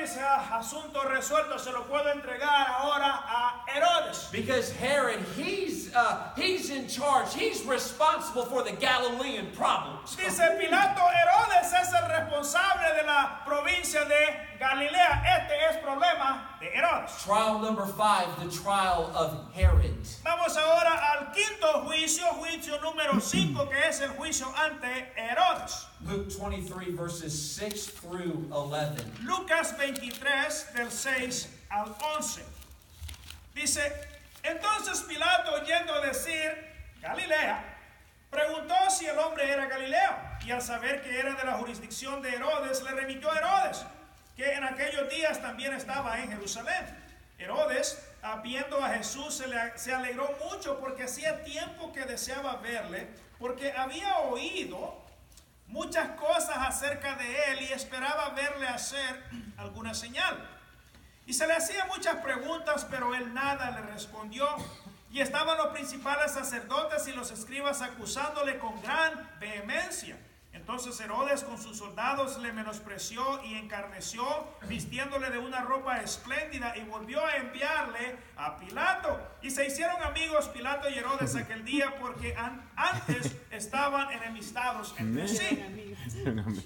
asunto resuelto, se lo puedo entregar ahora a Herodes. Because Herod, he's in charge. He's responsible for the Galilean problems. Dice Pilato, Herodes es el responsable de la provincia de Galilea. Este es problema de Herodes. Trial number 5, the trial of Herod. Vamos ahora al quinto juicio, juicio número 5, que es el juicio ante Herodes. Luke 23, verses 6 through 11. Lucas 23, del 6 al 11. Dice, entonces Pilato, oyendo decir Galilea, preguntó si el hombre era Galileo, y al saber que era de la jurisdicción de Herodes, le remitió a Herodes, que en aquellos días también estaba en Jerusalén. Herodes, viendo a Jesús, se alegró mucho porque hacía tiempo que deseaba verle, porque había oído muchas cosas acerca de él y esperaba verle hacer alguna señal. Y se le hacían muchas preguntas, pero él nada le respondió. Y estaban los principales sacerdotes y los escribas acusándole con gran vehemencia. Entonces Herodes con sus soldados le menospreció y encarneció, vistiéndole de una ropa espléndida, y volvió a enviarle a Pilato. Y se hicieron amigos Pilato y Herodes aquel día, porque antes estaban enemistados entre sí.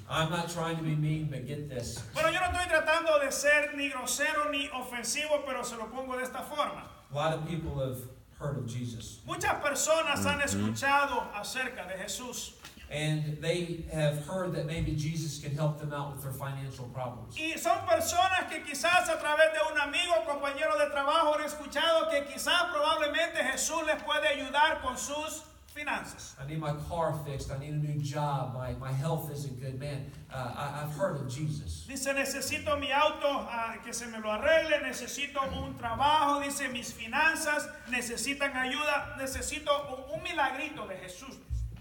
I'm not trying to be mean, but get this. Bueno, yo no estoy tratando de ser ni grosero ni ofensivo, pero se lo pongo de esta forma. A lot of people have heard of Jesus, Muchas personas han escuchado acerca de Jesús. and they have heard that maybe Jesus can help them out with their financial problems. Y son personas que quizás a través de un amigo o compañero de trabajo han escuchado que quizás probablemente Jesús les puede ayudar con sus finanzas. I need my car fixed. I need a new job. My health isn't good. Man, I've heard of Jesus. Dice, necesito mi auto que se me lo arregle, necesito un trabajo, dice, mis finanzas necesitan ayuda, necesito un milagrito de Jesús.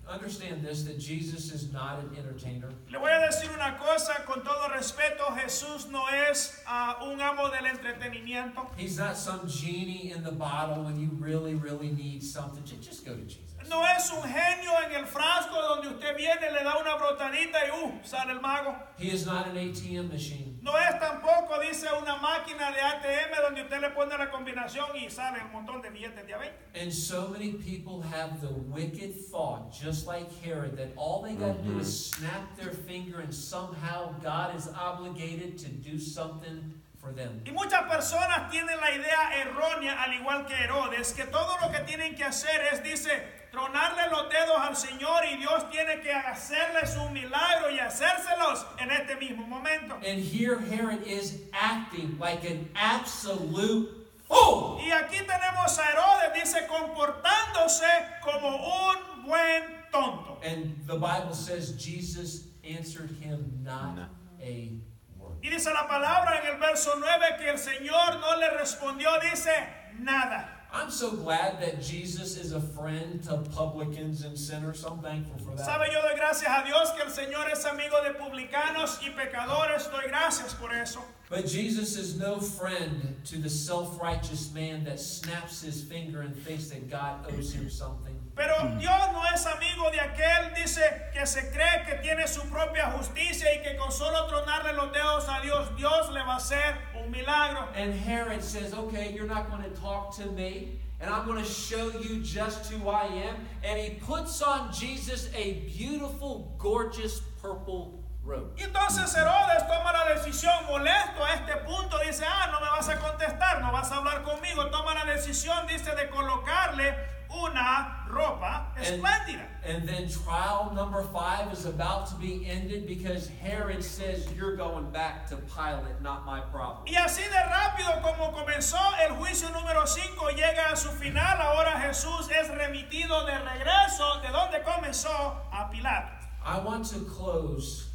Understand this, that Jesus is not an entertainer. Le voy a decir una cosa con todo respeto, Jesús no es un amo del entretenimiento. He's not some genie in the bottle when you really, really need something. Just go to Jesus. No es un genio en el frasco donde usted viene, le da una brotadita y sale el mago. He is not an ATM machine. No es tampoco, dice, una máquina de ATM donde usted le pone la combinación y sale un montón de billetes de a 20. And so many people have the wicked thought, just like Herod, that all they got to do is snap their finger and somehow God is obligated to do something for them. Y muchas personas tienen la idea errónea, al igual que Herodes, que todo lo que tienen que hacer es, dice, tronarle los dedos al Señor y Dios tiene que hacerles un milagro y hacérselos en este mismo momento. And here Herod is acting like an absolute fool. Y aquí tenemos a Herodes, dice, comportándose como un buen tonto. And the Bible says Jesus answered him not a word. Y dice la palabra en el verso 9 que el Señor no le respondió, dice, nada. I'm so glad that Jesus is a friend to publicans and sinners. I'm thankful for that. Sabe, yo doy gracias a Dios que el Señor es amigo de publicanos y pecadores. Doy gracias por eso. But Jesus is no friend to the self-righteous man that snaps his finger and thinks that God owes him something. Pero Dios no es amigo de aquel, dice, que se cree que tiene su propia justicia y que con solo tronarle los dedos a Dios, Dios le va a hacer un milagro. And Herod says, okay, you're not going to talk to me, and I'm going to show you just who I am. And he puts on Jesus a beautiful, gorgeous purple robe. Y entonces Herodes toma la decisión, molesto a este punto, dice, no me vas a contestar, no vas a hablar conmigo. Toma la decisión, dice, de colocarle una ropa espléndida. And then trial number 5 is about to be ended because Herod says, you're going back to Pilate, not my problem. Y así de rápido como comenzó el juicio número 5 llega a su final. Ahora Jesús es remitido de regreso de donde comenzó a Pilato. I want to close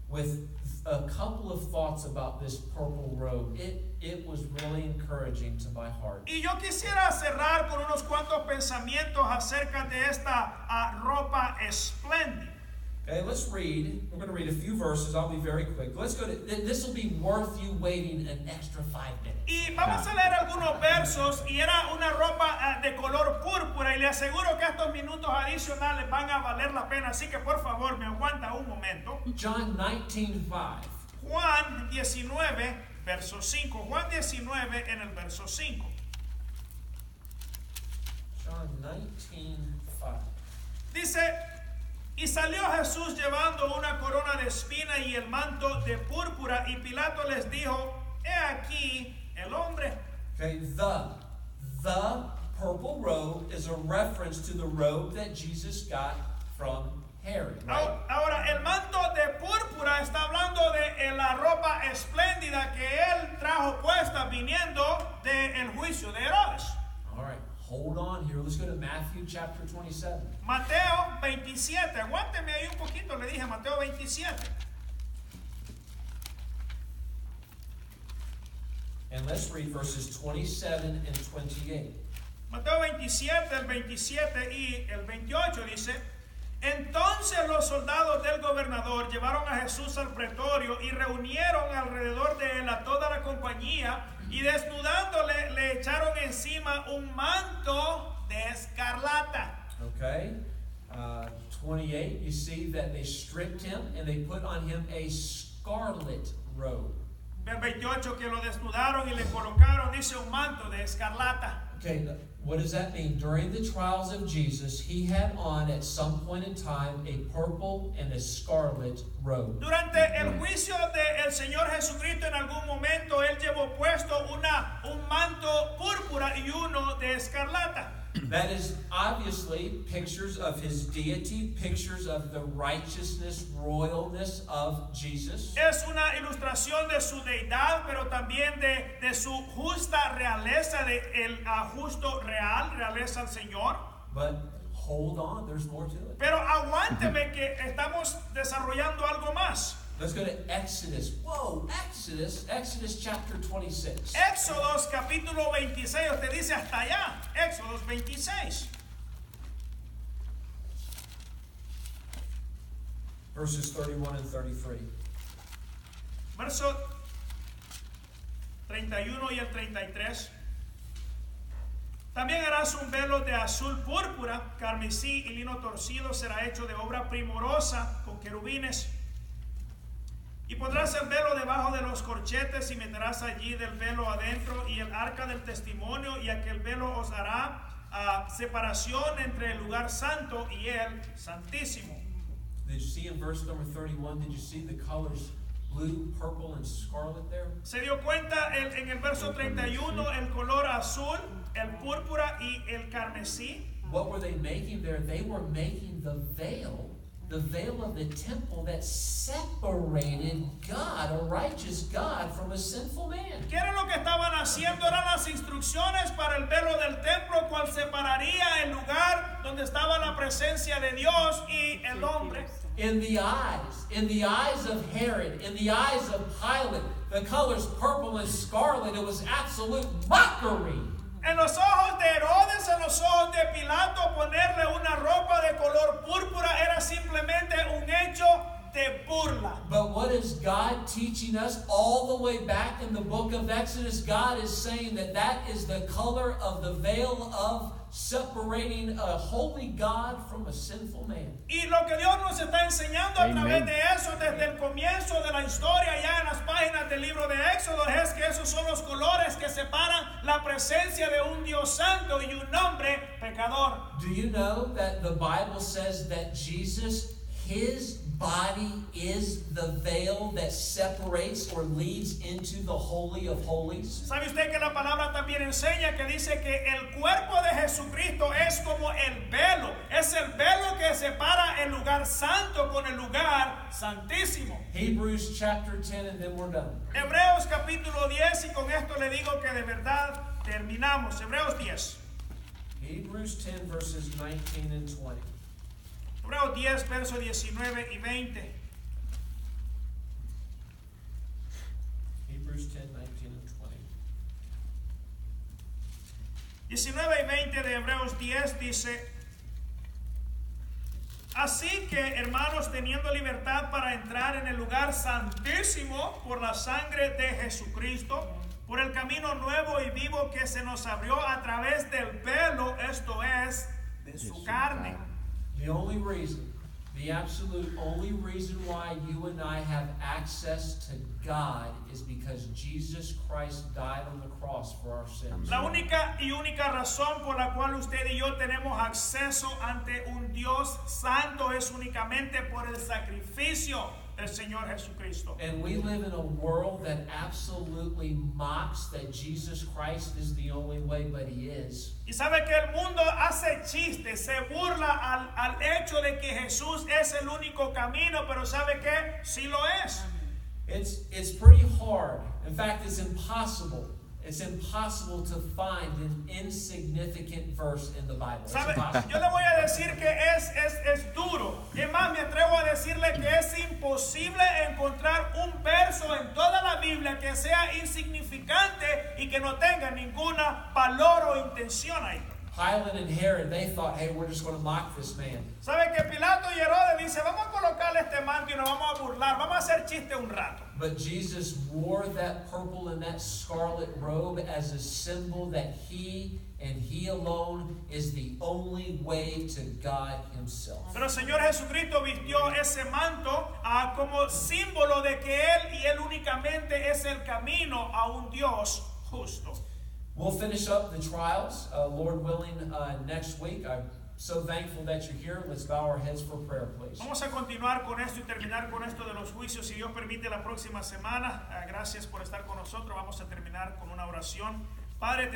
with a couple of thoughts about this purple robe. It was really encouraging to my heart. Y yo quisiera cerrar con unos cuantos pensamientos acerca de esta ropa espléndida. Okay, let's read. We're going to read a few verses. I'll be very quick. Let's go to, this will be worth you waiting an extra 5 minutes. Y vamos a leer algunos versos y era una ropa de color púrpura y le aseguro que estos minutos adicionales van a valer la pena, así que por favor me aguanta un momento. John 19:5. Juan 19, verso 5. Juan 19 en el verso 5. John 19:5. Dice, y salió Jesús llevando una corona de espina y el manto de púrpura, y Pilato les dijo, he aquí el hombre. Okay, the purple robe is a reference to the robe that Jesus got from Herod, right? Ahora, el manto de púrpura está hablando de la ropa espléndida que él trajo puesta viniendo del juicio de Herodes. All right, hold on here. Let's go to Matthew chapter 27. Mateo 27, aguánteme ahí un poquito, le dije Mateo 27. And let's read verses 27 and 28. Mateo 27, el 27 y el 28 dice, entonces los soldados del gobernador llevaron a Jesús al pretorio y reunieron alrededor de él a toda la compañía y desnudándole le echaron encima un manto de escarlata. Okay, 28, you see that they stripped him and they put on him a scarlet robe. El 28 que lo desnudaron y le colocaron, dice, un manto de escarlata. Okay, what does that mean? During the trials of Jesus, he had on at some point in time a purple and a scarlet robe. Durante el juicio del Señor Jesucristo en algún momento él llevó puesto un manto púrpura y uno de escarlata. That is obviously pictures of his deity, pictures of the righteousness, royalness of Jesus. Es una ilustración de su deidad, pero también de su justa realeza, de el justo real, realeza al Señor. But hold on, there's more to it. Pero aguánteme que estamos desarrollando algo más. Let's go to Exodus. Whoa, Exodus chapter 26. Éxodos capítulo 26, usted dice hasta allá. Éxodos 26. Verses 31 and 33. Verso 31 y el 33. También harás un velo de azul púrpura, carmesí y lino torcido, será hecho de obra primorosa con querubines. Y pondrás el velo debajo de los corchetes y meterás allí del velo adentro y el arca del testimonio, y aquel velo os hará separación entre el lugar santo y el santísimo. Did you see in verse number 31, did you see the colors blue, purple, and scarlet there? ¿Se dio cuenta en el verso 31 el color azul, el púrpura y el carmesí? What were they making there? They were making the veil of the temple that separated God, a righteous God, from a sinful man. ¿Qué era lo que estaban haciendo? Eran las instrucciones para el velo del templo, cual separaría el lugar donde estaba la presencia de Dios y el hombre. In the eyes of Herod, in the eyes of Pilate, the colors purple and scarlet, it was absolute mockery. En los ojos de Herodes, en los ojos de Pilato, ponerle una ropa de color púrpura era simplemente un hecho de burla. But what is God teaching us all the way back in the book of Exodus? God is saying that is the color of the veil of separating a holy God from a sinful man. Y lo que Dios nos está enseñando a través de eso desde el comienzo de la historia, ya en las páginas del libro de Éxodo, es que esos son los colores que separan la presencia de un Dios santo y un hombre pecador. Do you know that the Bible says that Jesus, his body is the veil that separates or leads into the Holy of Holies? ¿Sabe usted que la palabra también enseña que dice que el cuerpo de Jesucristo es como el velo? Es el velo que separa el lugar santo con el lugar santísimo. Hebrews chapter 10 and then we're done. Hebreos capítulo 10, y con esto le digo que de verdad terminamos. Hebreos 10. Hebrews 10 verses 19 and 20. Hebreos 10, versos 19 y 20. Hebrews 10, 19 and 20. 19 y 20 de Hebreos 10 dice: así que, hermanos, teniendo libertad para entrar en el lugar santísimo por la sangre de Jesucristo, por el camino nuevo y vivo que se nos abrió a través del velo, esto es, de su carne. The only reason The absolute only reason why you and I have access to God is because Jesus Christ died on the cross for our sins. La única y única razón por la cual usted y yo tenemos acceso ante un Dios santo es únicamente por el sacrificio del Señor Jesucristo. And we live in a world that absolutely mocks that Jesus Christ is the only way, but He is. Y sabe que el mundo hace chistes, se burla al hecho de que Jesús es el único camino, pero sabe que sí lo es. It's pretty hard. In fact, it's impossible. It's impossible to find an insignificant verse in the Bible. It's ¿Sabe? impossible. Yo le voy a decir que es duro. Es más, me atrevo a decirle que es imposible encontrar un verso en toda la Biblia que sea insignificante y que no tenga ninguna valor o intención ahí. Pilate and Herod, they thought, hey, we're just going to mock this man. ¿Sabe que Pilato y Herodes dice, vamos a colocarle este manto y nos vamos a burlar, vamos a hacer chiste un rato? But Jesus wore that purple and that scarlet robe as a symbol that He and He alone is the only way to God Himself. Pero el Señor Jesucristo vistió ese manto como símbolo de que Él y Él únicamente es el camino a un Dios justo. We'll finish up the trials, Lord willing, next week. I'm so thankful that you're here. Let's bow our heads for prayer, please. Vamos a continuar con esto y terminar con esto de los juicios, si Dios permite, la próxima semana. Gracias por estar con nosotros. Vamos a terminar con una oración. Padre, te